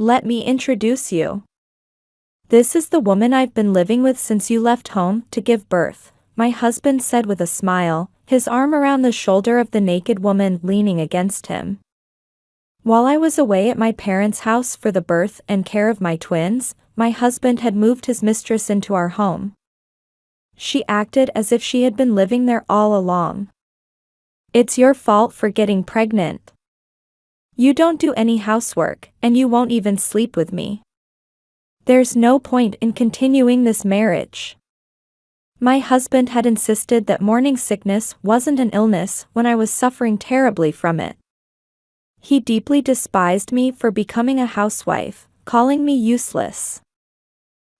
Let me introduce you. This is the woman I've been living with since you left home to give birth, my husband said with a smile, his arm around the shoulder of the naked woman leaning against him. While I was away at my parents' house for the birth and care of my twins, my husband had moved his mistress into our home. She acted as if she had been living there all along. It's your fault for getting pregnant. You don't do any housework, and you won't even sleep with me. There's no point in continuing this marriage. My husband had insisted that morning sickness wasn't an illness when I was suffering terribly from it. He deeply despised me for becoming a housewife, calling me useless.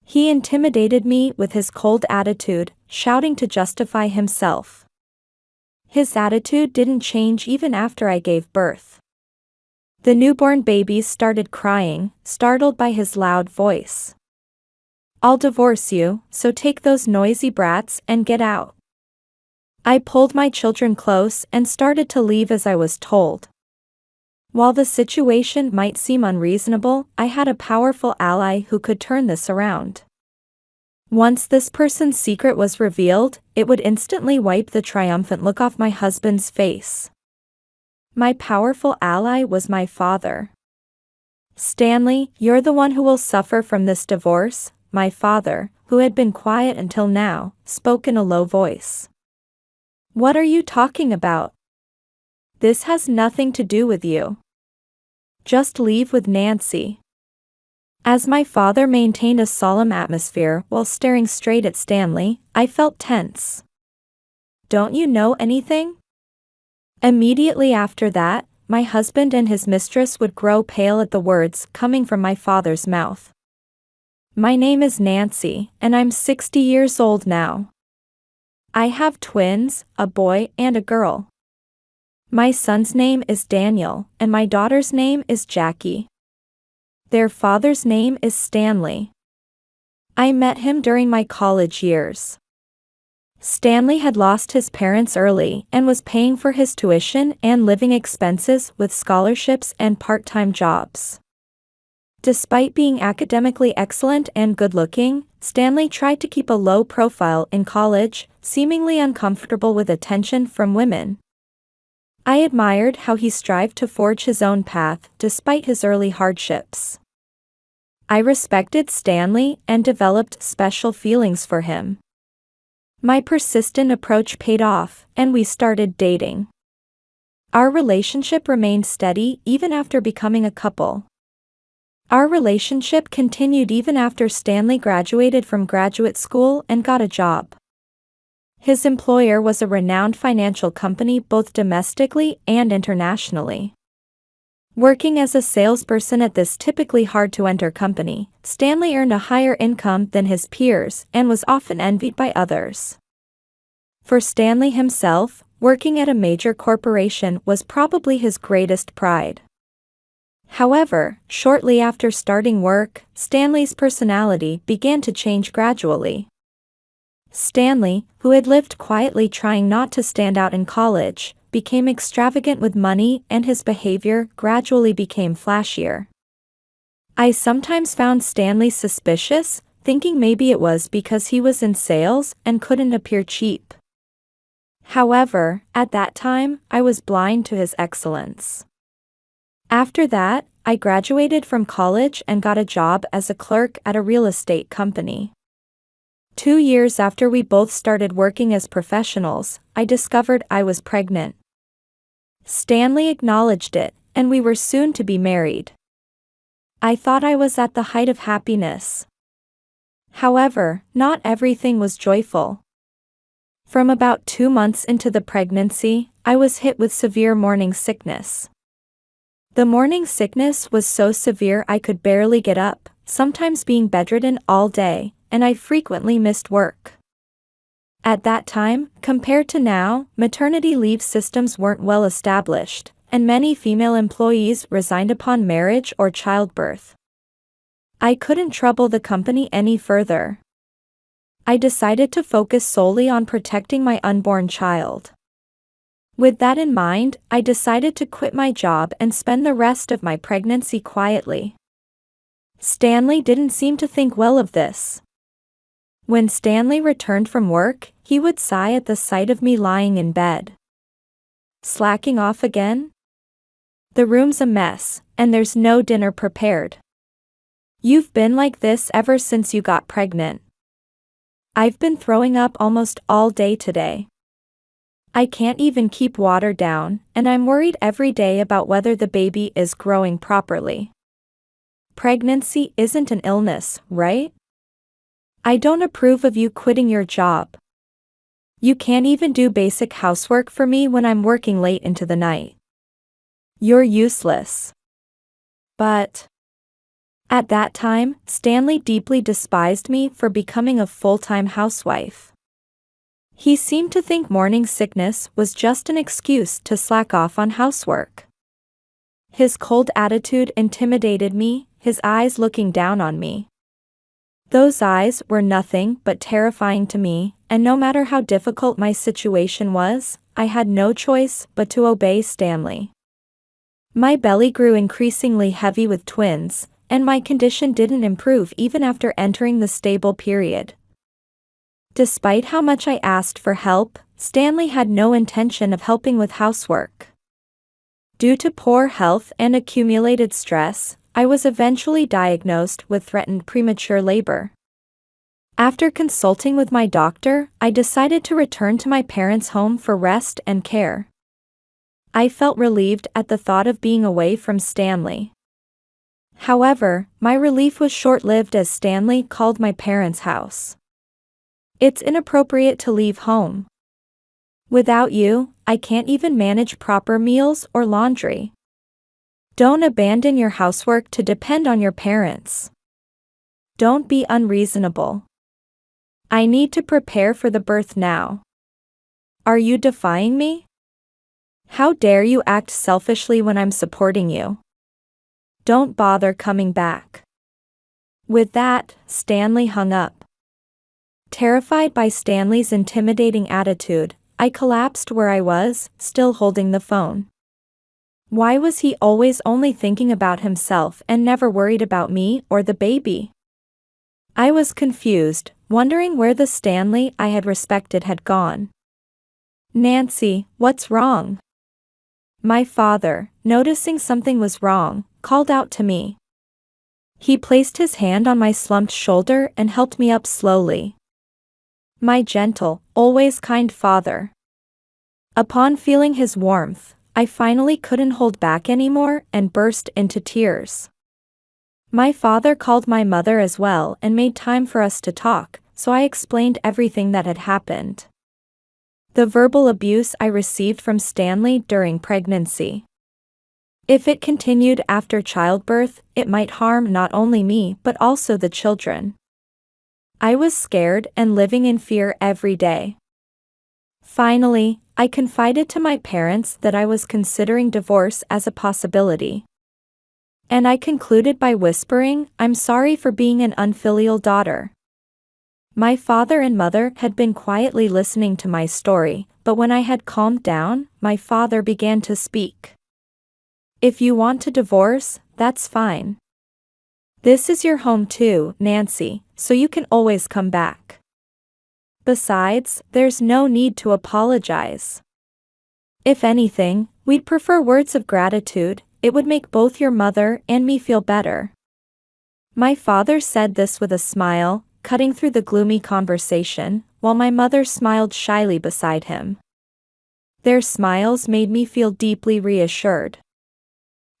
He intimidated me with his cold attitude, shouting to justify himself. His attitude didn't change even after I gave birth. The newborn babies started crying, startled by his loud voice. I'll divorce you, so take those noisy brats and get out. I pulled my children close and started to leave as I was told. While the situation might seem unreasonable, I had a powerful ally who could turn this around. Once this person's secret was revealed, it would instantly wipe the triumphant look off my husband's face. My powerful ally was my father. Stanley, you're the one who will suffer from this divorce, my father, who had been quiet until now, spoke in a low voice. What are you talking about? This has nothing to do with you. Just leave with Nancy. As my father maintained a solemn atmosphere while staring straight at Stanley, I felt tense. Don't you know anything? Immediately after that, my husband and his mistress would grow pale at the words coming from my father's mouth. My name is Nancy, and I'm 60 years old now. I have twins, a boy and a girl. My son's name is Daniel, and my daughter's name is Jackie. Their father's name is Stanley. I met him during my college years. Stanley had lost his parents early and was paying for his tuition and living expenses with scholarships and part-time jobs. Despite being academically excellent and good-looking, Stanley tried to keep a low profile in college, seemingly uncomfortable with attention from women. I admired how he strived to forge his own path despite his early hardships. I respected Stanley and developed special feelings for him. My persistent approach paid off, and we started dating. Our relationship remained steady even after becoming a couple. Our relationship continued even after Stanley graduated from graduate school and got a job. His employer was a renowned financial company both domestically and internationally. Working as a salesperson at this typically hard-to-enter company, Stanley earned a higher income than his peers and was often envied by others. For Stanley himself, working at a major corporation was probably his greatest pride. However, shortly after starting work, Stanley's personality began to change gradually. Stanley, who had lived quietly trying not to stand out in college, became extravagant with money and his behavior gradually became flashier. I sometimes found Stanley suspicious, thinking maybe it was because he was in sales and couldn't appear cheap. However, at that time, I was blind to his excellence. After that, I graduated from college and got a job as a clerk at a real estate company. 2 years after we both started working as professionals, I discovered I was pregnant. Stanley acknowledged it, and we were soon to be married. I thought I was at the height of happiness. However, not everything was joyful. From about 2 months into the pregnancy, I was hit with severe morning sickness. The morning sickness was so severe I could barely get up, sometimes being bedridden all day, and I frequently missed work. At that time, compared to now, maternity leave systems weren't well established, and many female employees resigned upon marriage or childbirth. I couldn't trouble the company any further. I decided to focus solely on protecting my unborn child. With that in mind, I decided to quit my job and spend the rest of my pregnancy quietly. Stanley didn't seem to think well of this. When Stanley returned from work, he would sigh at the sight of me lying in bed. Slacking off again? The room's a mess, and there's no dinner prepared. You've been like this ever since you got pregnant. I've been throwing up almost all day today. I can't even keep water down, and I'm worried every day about whether the baby is growing properly. Pregnancy isn't an illness, right? I don't approve of you quitting your job. You can't even do basic housework for me when I'm working late into the night. You're useless. But at that time, Stanley deeply despised me for becoming a full-time housewife. He seemed to think morning sickness was just an excuse to slack off on housework. His cold attitude intimidated me, his eyes looking down on me. Those eyes were nothing but terrifying to me, and no matter how difficult my situation was, I had no choice but to obey Stanley. My belly grew increasingly heavy with twins, and my condition didn't improve even after entering the stable period. Despite how much I asked for help, Stanley had no intention of helping with housework. Due to poor health and accumulated stress, I was eventually diagnosed with threatened premature labor. After consulting with my doctor, I decided to return to my parents' home for rest and care. I felt relieved at the thought of being away from Stanley. However, my relief was short-lived as Stanley called my parents' house. It's inappropriate to leave home. Without you, I can't even manage proper meals or laundry. Don't abandon your housework to depend on your parents. Don't be unreasonable. I need to prepare for the birth now. Are you defying me? How dare you act selfishly when I'm supporting you? Don't bother coming back. With that, Stanley hung up. Terrified by Stanley's intimidating attitude, I collapsed where I was, still holding the phone. Why was he always only thinking about himself and never worried about me or the baby? I was confused, wondering where the Stanley I had respected had gone. Nancy, what's wrong? My father, noticing something was wrong, called out to me. He placed his hand on my slumped shoulder and helped me up slowly. My gentle, always kind father. Upon feeling his warmth, I finally couldn't hold back anymore and burst into tears. My father called my mother as well and made time for us to talk, so I explained everything that had happened. The verbal abuse I received from Stanley during pregnancy. If it continued after childbirth, it might harm not only me but also the children. I was scared and living in fear every day. Finally, I confided to my parents that I was considering divorce as a possibility. And I concluded by whispering, "I'm sorry for being an unfilial daughter." My father and mother had been quietly listening to my story, but when I had calmed down, my father began to speak. "If you want to divorce, that's fine. This is your home too, Nancy, so you can always come back. Besides, there's no need to apologize. If anything, we'd prefer words of gratitude. It would make both your mother and me feel better." My father said this with a smile, cutting through the gloomy conversation, while my mother smiled shyly beside him. Their smiles made me feel deeply reassured.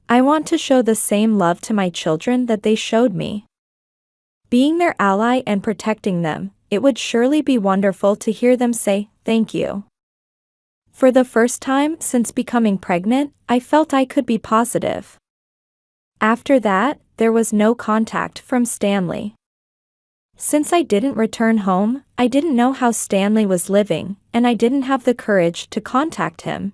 I want to show the same love to my children that they showed me. Being their ally and protecting them, it would surely be wonderful to hear them say, "Thank you." For the first time since becoming pregnant, I felt I could be positive. After that, there was no contact from Stanley. Since I didn't return home, I didn't know how Stanley was living, and I didn't have the courage to contact him.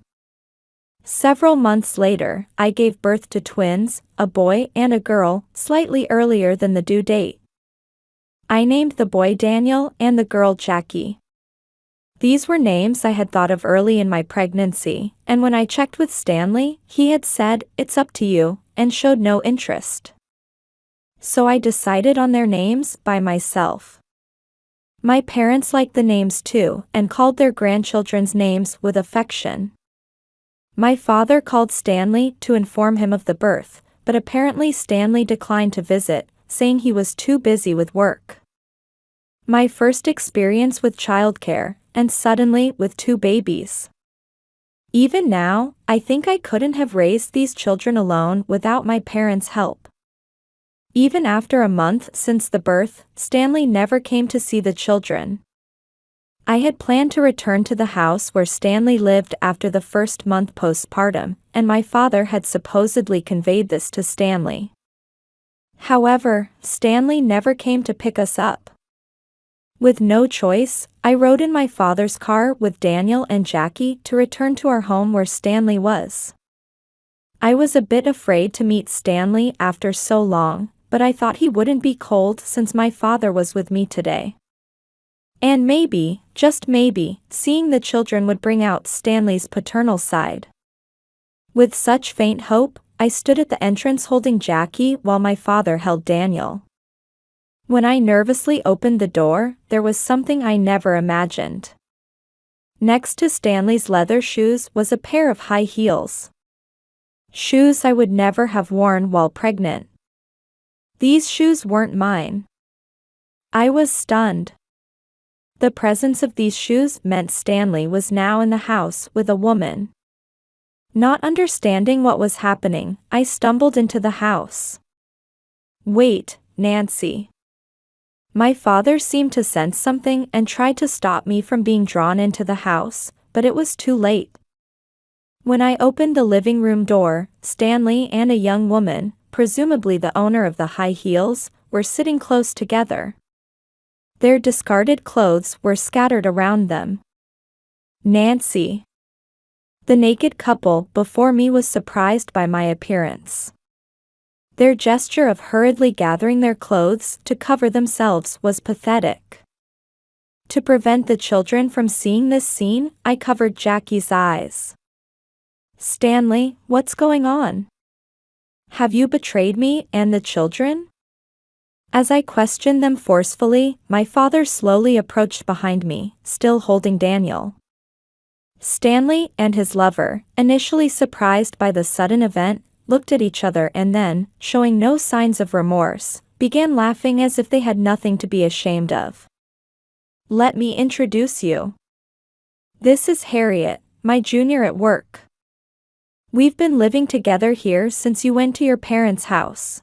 Several months later, I gave birth to twins, a boy and a girl, slightly earlier than the due date. I named the boy Daniel and the girl Jackie. These were names I had thought of early in my pregnancy, and when I checked with Stanley, he had said, "It's up to you," and showed no interest. So I decided on their names by myself. My parents liked the names too and called their grandchildren's names with affection. My father called Stanley to inform him of the birth, but apparently Stanley declined to visit, saying he was too busy with work. My first experience with childcare, and suddenly with two babies. Even now, I think I couldn't have raised these children alone without my parents' help. Even after a month since the birth, Stanley never came to see the children. I had planned to return to the house where Stanley lived after the first month postpartum, and my father had supposedly conveyed this to Stanley. However, Stanley never came to pick us up. With no choice, I rode in my father's car with Daniel and Jackie to return to our home where Stanley was. I was a bit afraid to meet Stanley after so long, but I thought he wouldn't be cold since my father was with me today. And maybe, just maybe, seeing the children would bring out Stanley's paternal side. With such faint hope, I stood at the entrance holding Jackie while my father held Daniel. When I nervously opened the door, there was something I never imagined. Next to Stanley's leather shoes was a pair of high heels. Shoes I would never have worn while pregnant. These shoes weren't mine. I was stunned. The presence of these shoes meant Stanley was now in the house with a woman. Not understanding what was happening, I stumbled into the house. "Wait, Nancy." My father seemed to sense something and tried to stop me from being drawn into the house, but it was too late. When I opened the living room door, Stanley and a young woman, presumably the owner of the high heels, were sitting close together. Their discarded clothes were scattered around them. Nancy. The naked couple before me was surprised by my appearance. Their gesture of hurriedly gathering their clothes to cover themselves was pathetic. To prevent the children from seeing this scene, I covered Jackie's eyes. "Stanley, what's going on? Have you betrayed me and the children?" As I questioned them forcefully, my father slowly approached behind me, still holding Daniel. Stanley and his lover, initially surprised by the sudden event, looked at each other and then, showing no signs of remorse, began laughing as if they had nothing to be ashamed of. "Let me introduce you. This is Harriet, my junior at work. We've been living together here since you went to your parents' house."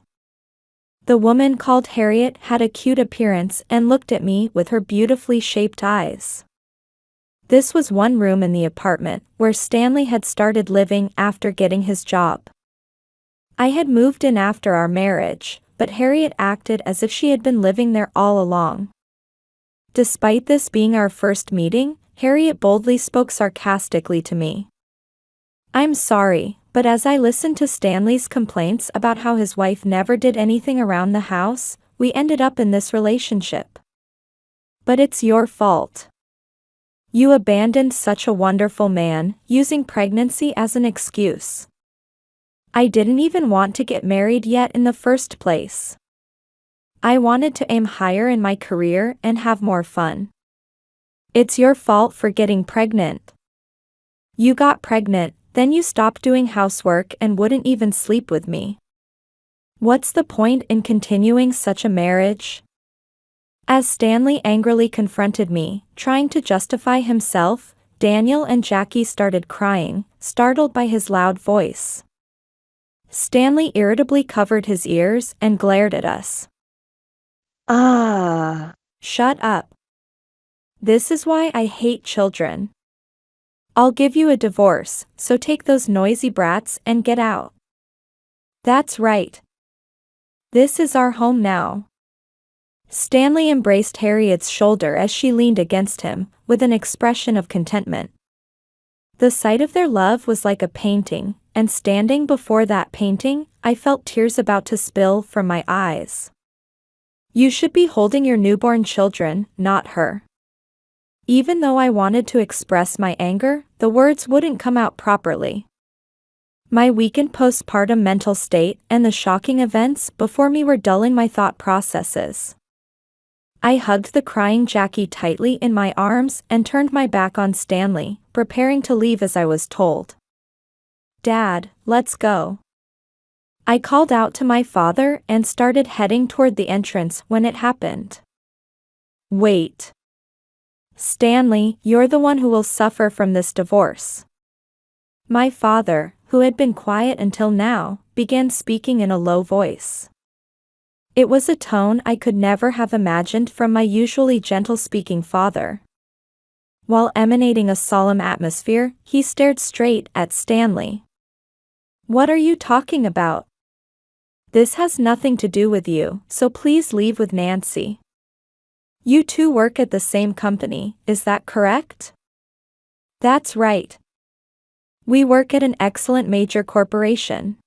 The woman called Harriet had a cute appearance and looked at me with her beautifully shaped eyes. This was one room in the apartment where Stanley had started living after getting his job. I had moved in after our marriage, but Harriet acted as if she had been living there all along. Despite this being our first meeting, Harriet boldly spoke sarcastically to me. "I'm sorry, but as I listened to Stanley's complaints about how his wife never did anything around the house, we ended up in this relationship. But it's your fault. You abandoned such a wonderful man, using pregnancy as an excuse. I didn't even want to get married yet in the first place. I wanted to aim higher in my career and have more fun. It's your fault for getting pregnant. You got pregnant, then you stopped doing housework and wouldn't even sleep with me. What's the point in continuing such a marriage?" As Stanley angrily confronted me, trying to justify himself, Daniel and Jackie started crying, startled by his loud voice. Stanley irritably covered his ears and glared at us. "Ah, shut up. This is why I hate children. I'll give you a divorce, so take those noisy brats and get out." "That's right. This is our home now." Stanley embraced Harriet's shoulder as she leaned against him, with an expression of contentment. The sight of their love was like a painting, and standing before that painting, I felt tears about to spill from my eyes. "You should be holding your newborn children, not her." Even though I wanted to express my anger, the words wouldn't come out properly. My weakened postpartum mental state and the shocking events before me were dulling my thought processes. I hugged the crying Jackie tightly in my arms and turned my back on Stanley, preparing to leave as I was told. "Dad, let's go." I called out to my father and started heading toward the entrance when it happened. "Wait. Stanley, you're the one who will suffer from this divorce." My father, who had been quiet until now, began speaking in a low voice. It was a tone I could never have imagined from my usually gentle-speaking father. While emanating a solemn atmosphere, he stared straight at Stanley. "What are you talking about? This has nothing to do with you, so please leave with Nancy. You two work at the same company, is that correct?" "That's right. We work at an excellent major corporation.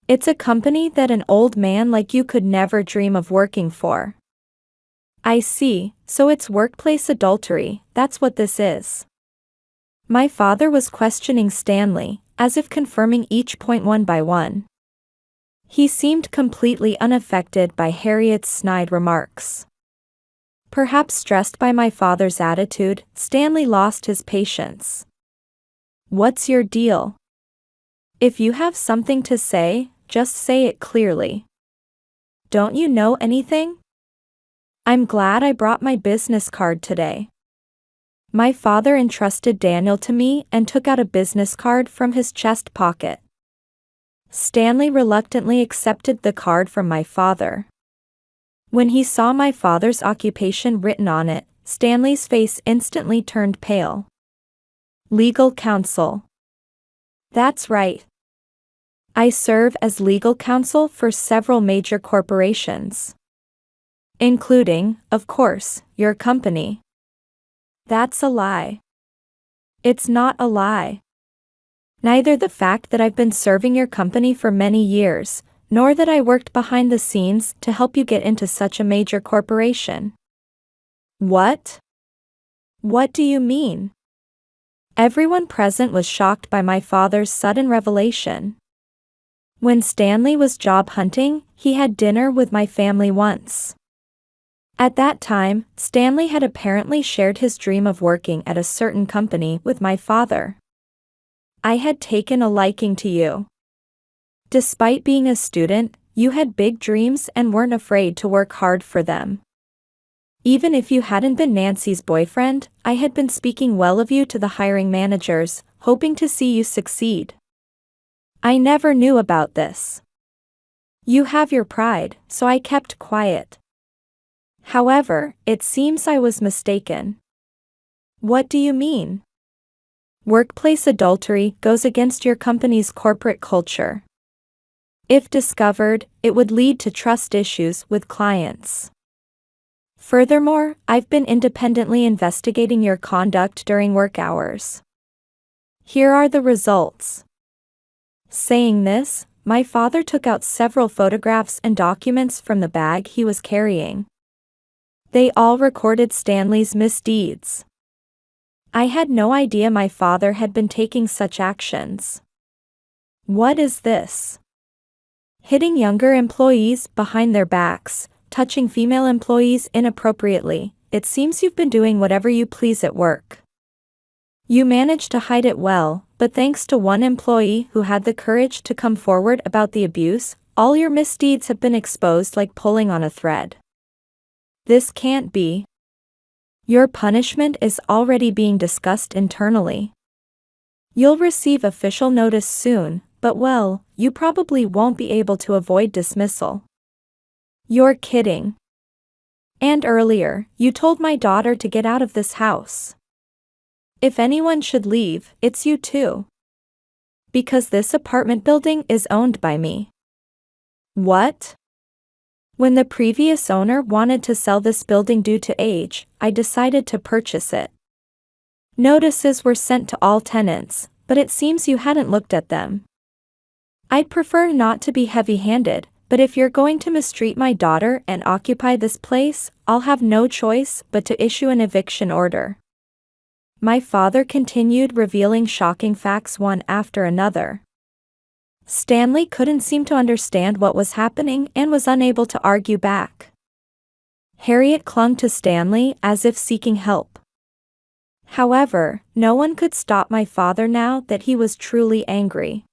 It's a company that an old man like you could never dream of working for." "I see, so it's workplace adultery, that's what this is." My father was questioning Stanley, as if confirming each point one by one. He seemed completely unaffected by Harriet's snide remarks. Perhaps stressed by my father's attitude, Stanley lost his patience. "What's your deal? If you have something to say, just say it clearly. Don't you know anything? I'm glad I brought my business card today." My father entrusted Daniel to me and took out a business card from his chest pocket. Stanley reluctantly accepted the card from my father. When he saw my father's occupation written on it, Stanley's face instantly turned pale. "Legal counsel." "That's right. I serve as legal counsel for several major corporations. Including, of course, your company." "That's a lie." "It's not a lie. Neither the fact that I've been serving your company for many years, nor that I worked behind the scenes to help you get into such a major corporation." "What? What do you mean?" Everyone present was shocked by my father's sudden revelation. When Stanley was job hunting, he had dinner with my family once. At that time, Stanley had apparently shared his dream of working at a certain company with my father. "I had taken a liking to you. Despite being a student, you had big dreams and weren't afraid to work hard for them. Even if you hadn't been Nancy's boyfriend, I had been speaking well of you to the hiring managers, hoping to see you succeed. I never knew about this. You have your pride, so I kept quiet. However, it seems I was mistaken." "What do you mean?" "Workplace adultery goes against your company's corporate culture. If discovered, it would lead to trust issues with clients. Furthermore, I've been independently investigating your conduct during work hours. Here are the results." Saying this, my father took out several photographs and documents from the bag he was carrying. They all recorded Stanley's misdeeds. I had no idea my father had been taking such actions. "What is this? Hitting younger employees behind their backs, touching female employees inappropriately, it seems you've been doing whatever you please at work. You managed to hide it well, but thanks to one employee who had the courage to come forward about the abuse, all your misdeeds have been exposed like pulling on a thread. This can't be. Your punishment is already being discussed internally. You'll receive official notice soon, but well, you probably won't be able to avoid dismissal." "You're kidding. And earlier, you told my daughter to get out of this house. If anyone should leave, it's you too. Because this apartment building is owned by me." "What?" "When the previous owner wanted to sell this building due to age, I decided to purchase it. Notices were sent to all tenants, but it seems you hadn't looked at them. I'd prefer not to be heavy-handed, but if you're going to mistreat my daughter and occupy this place, I'll have no choice but to issue an eviction order." My father continued revealing shocking facts one after another. Stanley couldn't seem to understand what was happening and was unable to argue back. Harriet clung to Stanley as if seeking help. However, no one could stop my father now that he was truly angry.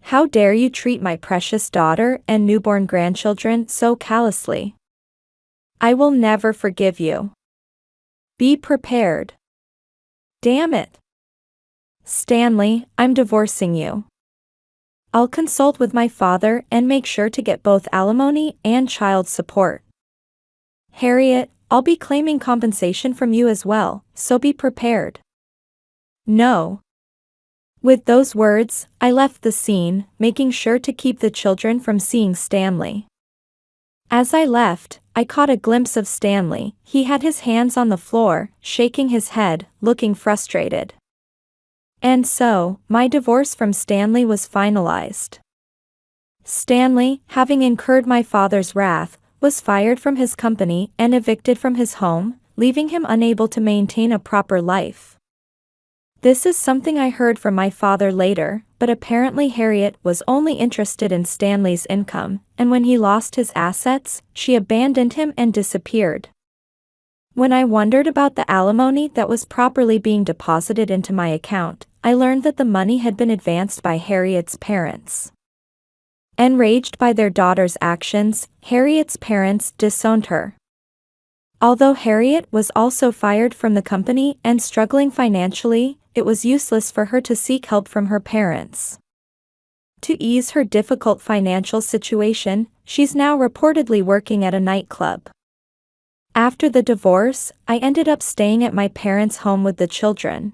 "How dare you treat my precious daughter and newborn grandchildren so callously? I will never forgive you. Be prepared. Damn it. Stanley, I'm divorcing you. I'll consult with my father and make sure to get both alimony and child support. Harriet, I'll be claiming compensation from you as well, so be prepared." No. With those words, I left the scene, making sure to keep the children from seeing Stanley. As I left, I caught a glimpse of Stanley. He had his hands on the floor, shaking his head, looking frustrated. And so, my divorce from Stanley was finalized. Stanley, having incurred my father's wrath, was fired from his company and evicted from his home, leaving him unable to maintain a proper life. This is something I heard from my father later, but apparently Harriet was only interested in Stanley's income, and when he lost his assets, she abandoned him and disappeared. When I wondered about the alimony that was properly being deposited into my account, I learned that the money had been advanced by Harriet's parents. Enraged by their daughter's actions, Harriet's parents disowned her. Although Harriet was also fired from the company and struggling financially, it was useless for her to seek help from her parents. To ease her difficult financial situation, she's now reportedly working at a nightclub. After the divorce, I ended up staying at my parents' home with the children.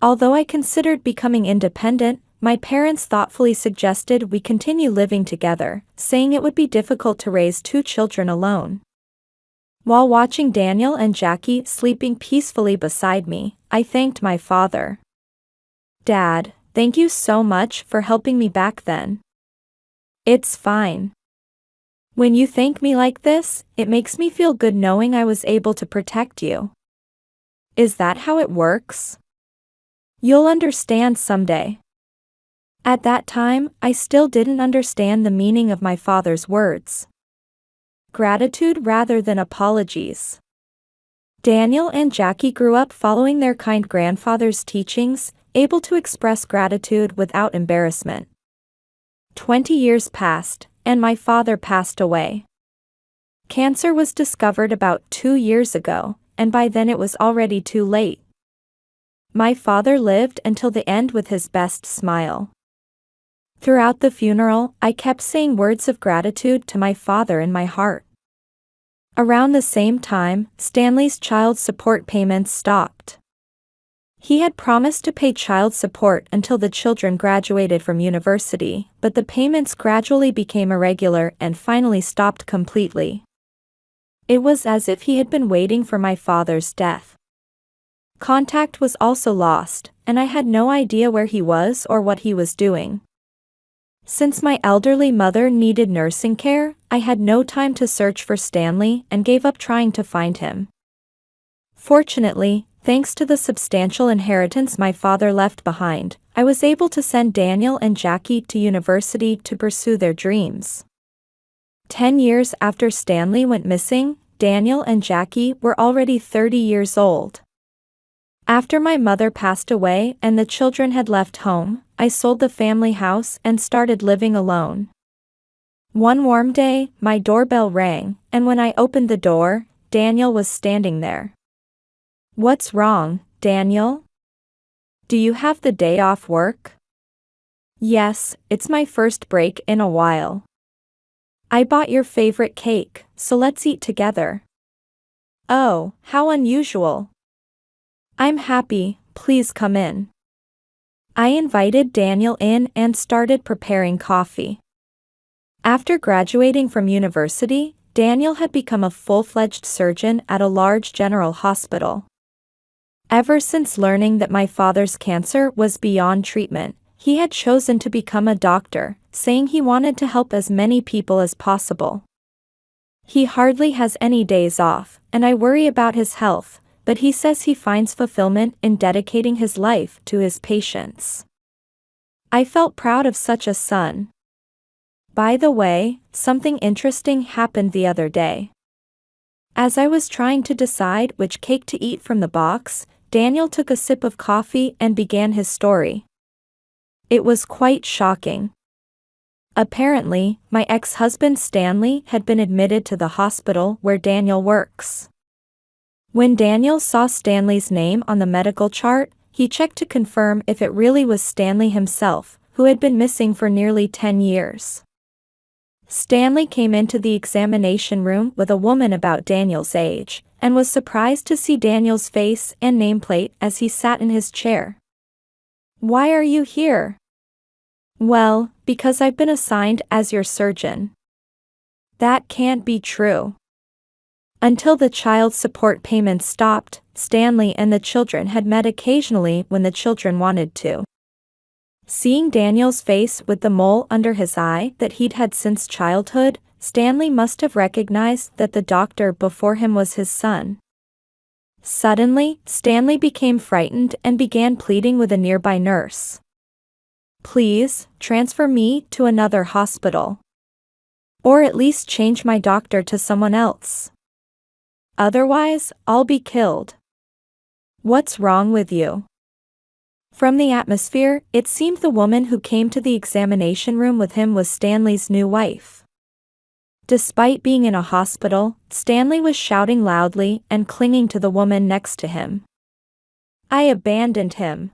Although I considered becoming independent, my parents thoughtfully suggested we continue living together, saying it would be difficult to raise 2 children alone. While watching Daniel and Jackie sleeping peacefully beside me, I thanked my father. "Dad, thank you so much for helping me back then." "It's fine. When you thank me like this, it makes me feel good knowing I was able to protect you." "Is that how it works?" "You'll understand someday." At that time, I still didn't understand the meaning of my father's words. Gratitude rather than apologies. Daniel and Jackie grew up following their kind grandfather's teachings, able to express gratitude without embarrassment. 20 years passed, and my father passed away. Cancer was discovered about 2 years ago, and by then it was already too late. My father lived until the end with his best smile. Throughout the funeral, I kept saying words of gratitude to my father in my heart. Around the same time, Stanley's child support payments stopped. He had promised to pay child support until the children graduated from university, but the payments gradually became irregular and finally stopped completely. It was as if he had been waiting for my father's death. Contact was also lost, and I had no idea where he was or what he was doing. Since my elderly mother needed nursing care, I had no time to search for Stanley and gave up trying to find him. Fortunately, thanks to the substantial inheritance my father left behind, I was able to send Daniel and Jackie to university to pursue their dreams. 10 years after Stanley went missing, Daniel and Jackie were already 30 years old. After my mother passed away and the children had left home, I sold the family house and started living alone. One warm day, my doorbell rang, and when I opened the door, Daniel was standing there. "What's wrong, Daniel? Do you have the day off work?" "Yes, it's my first break in a while. I bought your favorite cake, so let's eat together." "Oh, how unusual. I'm happy, please come in." I invited Daniel in and started preparing coffee. After graduating from university, Daniel had become a full-fledged surgeon at a large general hospital. Ever since learning that my father's cancer was beyond treatment, he had chosen to become a doctor, saying he wanted to help as many people as possible. He hardly has any days off, and I worry about his health, but he says he finds fulfillment in dedicating his life to his patients. I felt proud of such a son. By the way, something interesting happened the other day. As I was trying to decide which cake to eat from the box, Daniel took a sip of coffee and began his story. It was quite shocking. Apparently, my ex-husband Stanley had been admitted to the hospital where Daniel works. When Daniel saw Stanley's name on the medical chart, he checked to confirm if it really was Stanley himself, who had been missing for nearly 10 years. Stanley came into the examination room with a woman about Daniel's age, and was surprised to see Daniel's face and nameplate as he sat in his chair. "Why are you here?" "Well, because I've been assigned as your surgeon." "That can't be true." Until the child support payments stopped, Stanley and the children had met occasionally when the children wanted to. Seeing Daniel's face with the mole under his eye that he'd had since childhood, Stanley must have recognized that the doctor before him was his son. Suddenly, Stanley became frightened and began pleading with a nearby nurse. "Please, transfer me to another hospital. Or at least change my doctor to someone else. Otherwise, I'll be killed." "What's wrong with you?" From the atmosphere, it seemed the woman who came to the examination room with him was Stanley's new wife. Despite being in a hospital, Stanley was shouting loudly and clinging to the woman next to him. "I abandoned him.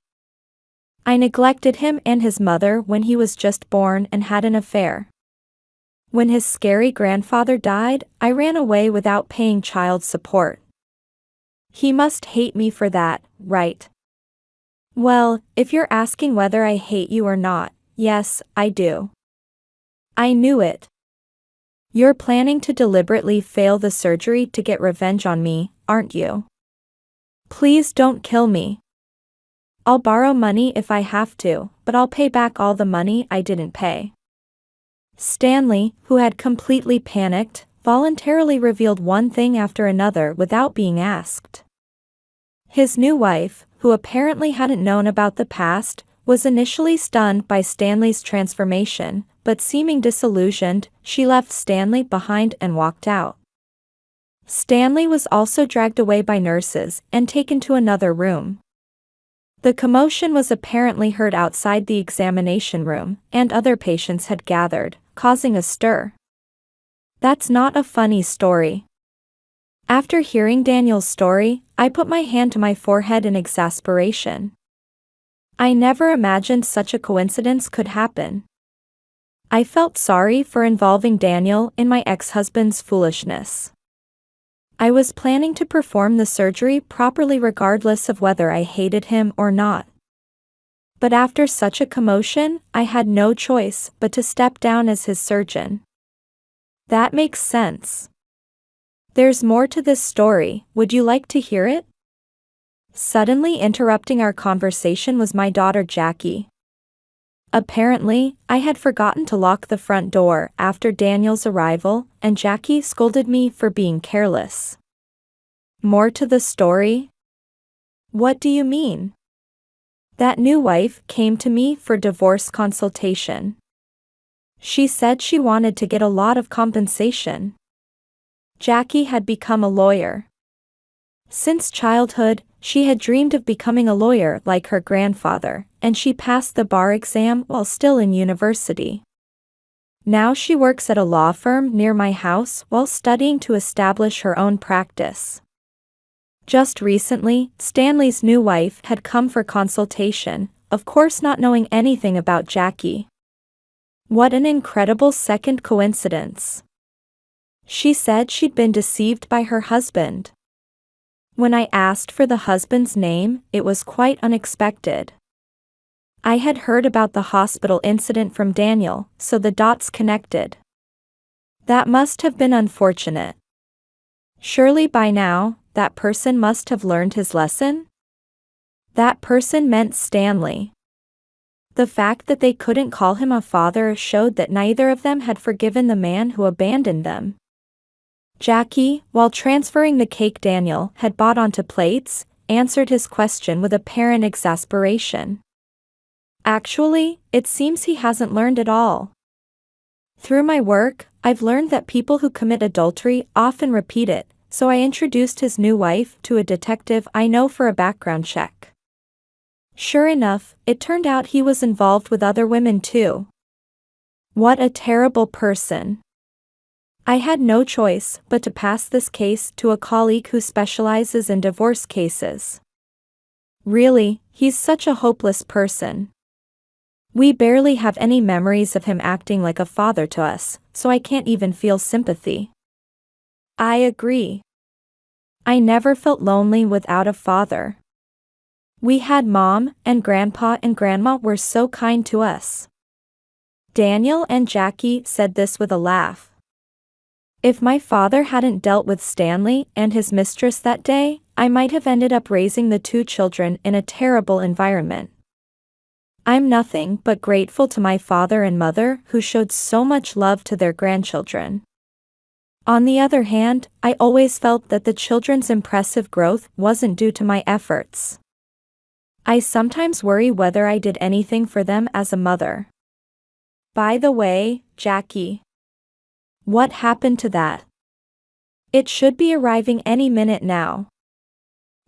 I neglected him and his mother when he was just born and had an affair. When his scary grandfather died, I ran away without paying child support. He must hate me for that, right?" "Well, if you're asking whether I hate you or not, yes, I do. I knew it. You're planning to deliberately fail the surgery to get revenge on me, aren't you? Please don't kill me. I'll borrow money if I have to, but I'll pay back all the money I didn't pay." Stanley, who had completely panicked, voluntarily revealed one thing after another without being asked. His new wife, who apparently hadn't known about the past, was initially stunned by Stanley's transformation, but seeming disillusioned, she left Stanley behind and walked out. Stanley was also dragged away by nurses and taken to another room. The commotion was apparently heard outside the examination room, and other patients had gathered, causing a stir. That's not a funny story. After hearing Daniel's story, I put my hand to my forehead in exasperation. I never imagined such a coincidence could happen. I felt sorry for involving Daniel in my ex-husband's foolishness. I was planning to perform the surgery properly regardless of whether I hated him or not. But after such a commotion, I had no choice but to step down as his surgeon. That makes sense. There's more to this story, would you like to hear it? Suddenly interrupting our conversation was my daughter Jackie. Apparently, I had forgotten to lock the front door after Daniel's arrival, and Jackie scolded me for being careless. More to the story? What do you mean? That new wife came to me for divorce consultation. She said she wanted to get a lot of compensation. Jackie had become a lawyer. Since childhood, she had dreamed of becoming a lawyer like her grandfather, and she passed the bar exam while still in university. Now she works at a law firm near my house while studying to establish her own practice. Just recently, Stanley's new wife had come for consultation, of course not knowing anything about Jackie. What an incredible second coincidence. She said she'd been deceived by her husband. When I asked for the husband's name, it was quite unexpected. I had heard about the hospital incident from Daniel, so the dots connected. That must have been unfortunate. Surely by now, that person must have learned his lesson? That person meant Stanley. The fact that they couldn't call him a father showed that neither of them had forgiven the man who abandoned them. Jackie, while transferring the cake Daniel had bought onto plates, answered his question with apparent exasperation. Actually, it seems he hasn't learned at all. Through my work, I've learned that people who commit adultery often repeat it, so I introduced his new wife to a detective I know for a background check. Sure enough, it turned out he was involved with other women too. What a terrible person. I had no choice but to pass this case to a colleague who specializes in divorce cases. Really, he's such a hopeless person. We barely have any memories of him acting like a father to us, so I can't even feel sympathy. I agree. I never felt lonely without a father. We had mom, and grandpa and grandma were so kind to us. Daniel and Jackie said this with a laugh. If my father hadn't dealt with Stanley and his mistress that day, I might have ended up raising the two children in a terrible environment. I'm nothing but grateful to my father and mother who showed so much love to their grandchildren. On the other hand, I always felt that the children's impressive growth wasn't due to my efforts. I sometimes worry whether I did anything for them as a mother. By the way, Jackie. What happened to that? It should be arriving any minute now.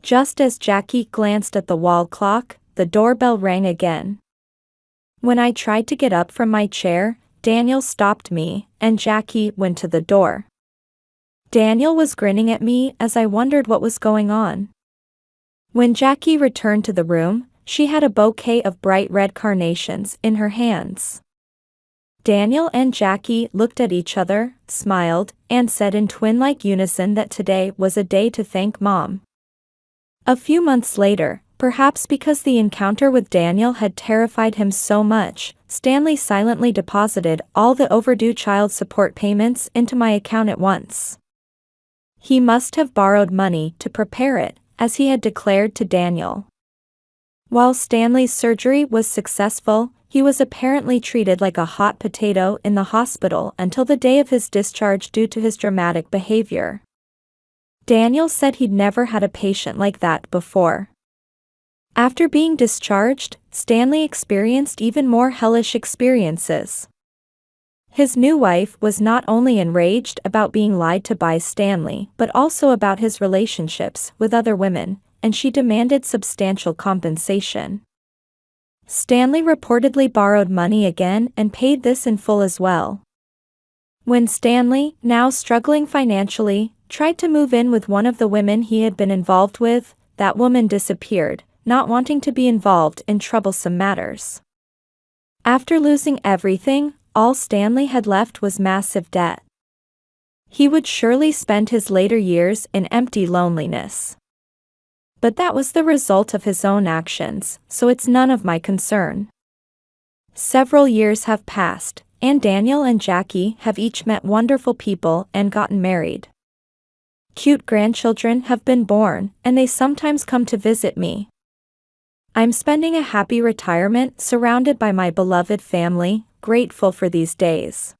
Just as Jackie glanced at the wall clock, the doorbell rang again. When I tried to get up from my chair, Daniel stopped me, and Jackie went to the door. Daniel was grinning at me as I wondered what was going on. When Jackie returned to the room, she had a bouquet of bright red carnations in her hands. Daniel and Jackie looked at each other, smiled, and said in twin-like unison that today was a day to thank Mom. A few months later, perhaps because the encounter with Daniel had terrified him so much, Stanley silently deposited all the overdue child support payments into my account at once. He must have borrowed money to prepare it, as he had declared to Daniel. While Stanley's surgery was successful, he was apparently treated like a hot potato in the hospital until the day of his discharge due to his dramatic behavior. Daniel said he'd never had a patient like that before. After being discharged, Stanley experienced even more hellish experiences. His new wife was not only enraged about being lied to by Stanley but also about his relationships with other women, and she demanded substantial compensation. Stanley reportedly borrowed money again and paid this in full as well. When Stanley, now struggling financially, tried to move in with one of the women he had been involved with, that woman disappeared, not wanting to be involved in troublesome matters. After losing everything, all Stanley had left was massive debt. He would surely spend his later years in empty loneliness. But that was the result of his own actions, so it's none of my concern. Several years have passed, and Daniel and Jackie have each met wonderful people and gotten married. Cute grandchildren have been born, and they sometimes come to visit me. I'm spending a happy retirement surrounded by my beloved family, grateful for these days.